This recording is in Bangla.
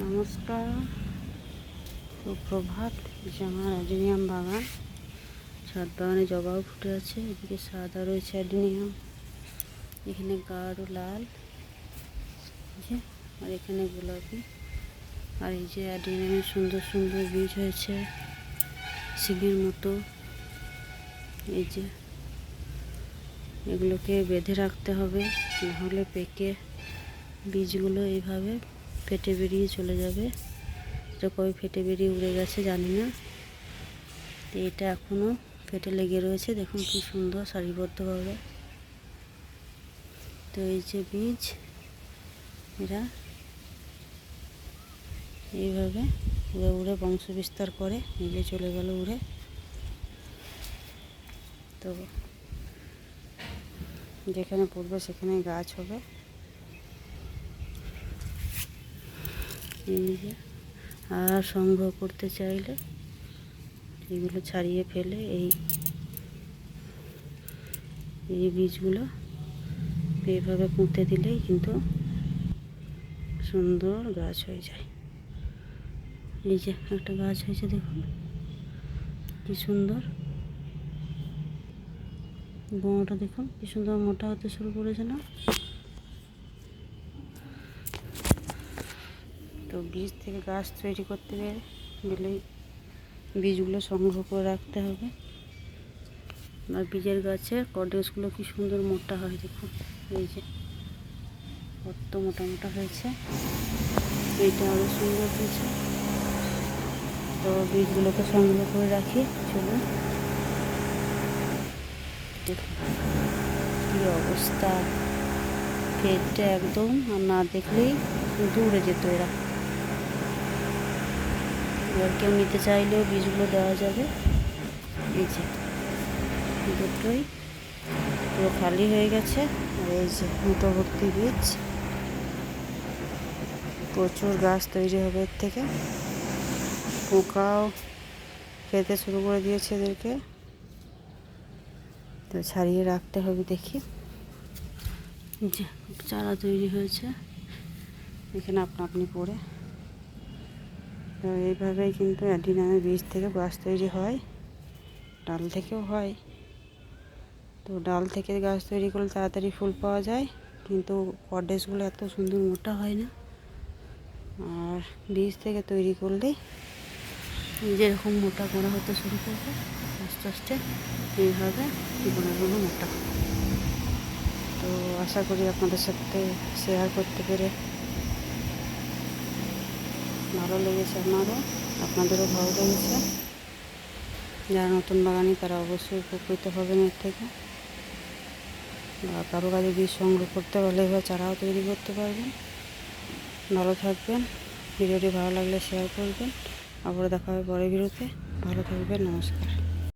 নমস্কার, সুপ্রভাত। যে আমার অ্যাডিনিয়াম বাগান, ছাদ বাগানে জবাও ফুটে আছে। এদিকে সাদা রয়েছে অ্যাডিনিয়াম, এখানে গাঢ় লাল, যে আর এখানে গোলাপি। আর এই যে অ্যাডিনিয়ামের সুন্দর সুন্দর বীজ হয়েছে সিংহের মতো। এই যে এগুলোকে বেঁধে রাখতে হবে, নাহলে পেকে বীজগুলো এইভাবে ফেটে বেরিয়ে চলে যাবে। এটা কবে ফেটে বেরিয়ে উড়ে গেছে জানি না। এটা এখনও ফেটে লেগে রয়েছে, দেখুন কি সুন্দর সারিবদ্ধভাবে। তো এই যে বীজ, এরা এইভাবে উড়ে উড়ে বংশ বিস্তার করে। এই যে চলে গেল উড়ে। তো যেখানে পড়বে সেখানে গাছ হবে। এই যে আর সংগ্রহ করতে চাইলে এগুলো ছাড়িয়ে ফেলে এই বীজগুলো এইভাবে পুঁতে দিলেই কিন্তু সুন্দর গাছ হয়ে যায়। এই যে একটা গাছ হয়েছে, দেখুন কি সুন্দর। গোড়াটা দেখুন কি সুন্দর মোটা হতে শুরু করেছে না? তো বীজ থেকে গাছ তৈরি করতে গেলে বীজগুলো সংগ্রহ করে রাখতে হবে। আর বীজের গাছে কডেসগুলো কি সুন্দর মোটা হয়, দেখুন এই যে কত মোটা মোটা হয়েছে। এইটা আরও সুন্দর হয়েছে। তো বীজগুলোকে সংগ্রহ করে রাখি। চলুন দেখুন কী অবস্থা, ফেটে একদম, আর না দেখলেই দূরে যেত এরা। এবার কেউ নিতে চাইলেও বীজগুলো দেওয়া যাবে। এই যে দুটোই পুরো খালি হয়ে গেছে। আর এই যে মুটো ভর্তি বীজ, প্রচুর গাছ তৈরি হবে এর থেকে। পোকাও খেতে শুরু করে দিয়েছে এদেরকে, তো ছাড়িয়ে রাখতে হবে। দেখি যে চারা তৈরি হয়েছে এখানে আপনা আপনি পড়ে। তো এইভাবেই কিন্তু অ্যাডিনিয়ামের বীজ থেকে গাছ তৈরি হয়, ডাল থেকেও হয়। তো ডাল থেকে গাছ তৈরি করলে তাড়াতাড়ি ফুল পাওয়া যায়, কিন্তু কডেসগুলো এত সুন্দর মোটা হয় না। আর বীজ থেকে তৈরি করলেই যেরকম মোটা গোড়া হতে শুরু করবে, আস্তে আস্তে এইভাবে গোড়াগুলো মোটা হবে। তো আশা করি আপনাদের সাথে শেয়ার করতে পেরে ভালো লেগেছে, আপনাদেরও ভালো লেগেছে। যারা নতুন বাগানি তারা অবশ্যই উপকৃত হবেন এর থেকে। বা কারো কাজে বীজ সংগ্রহ করতে পারলে এবার চারাও তৈরি করতে পারবেন। ভালো থাকবেন। ভিডিওটি ভালো লাগলে শেয়ার করবেন। আবার দেখা হবে পরের ভিডিওতে। ভালো থাকবেন। নমস্কার।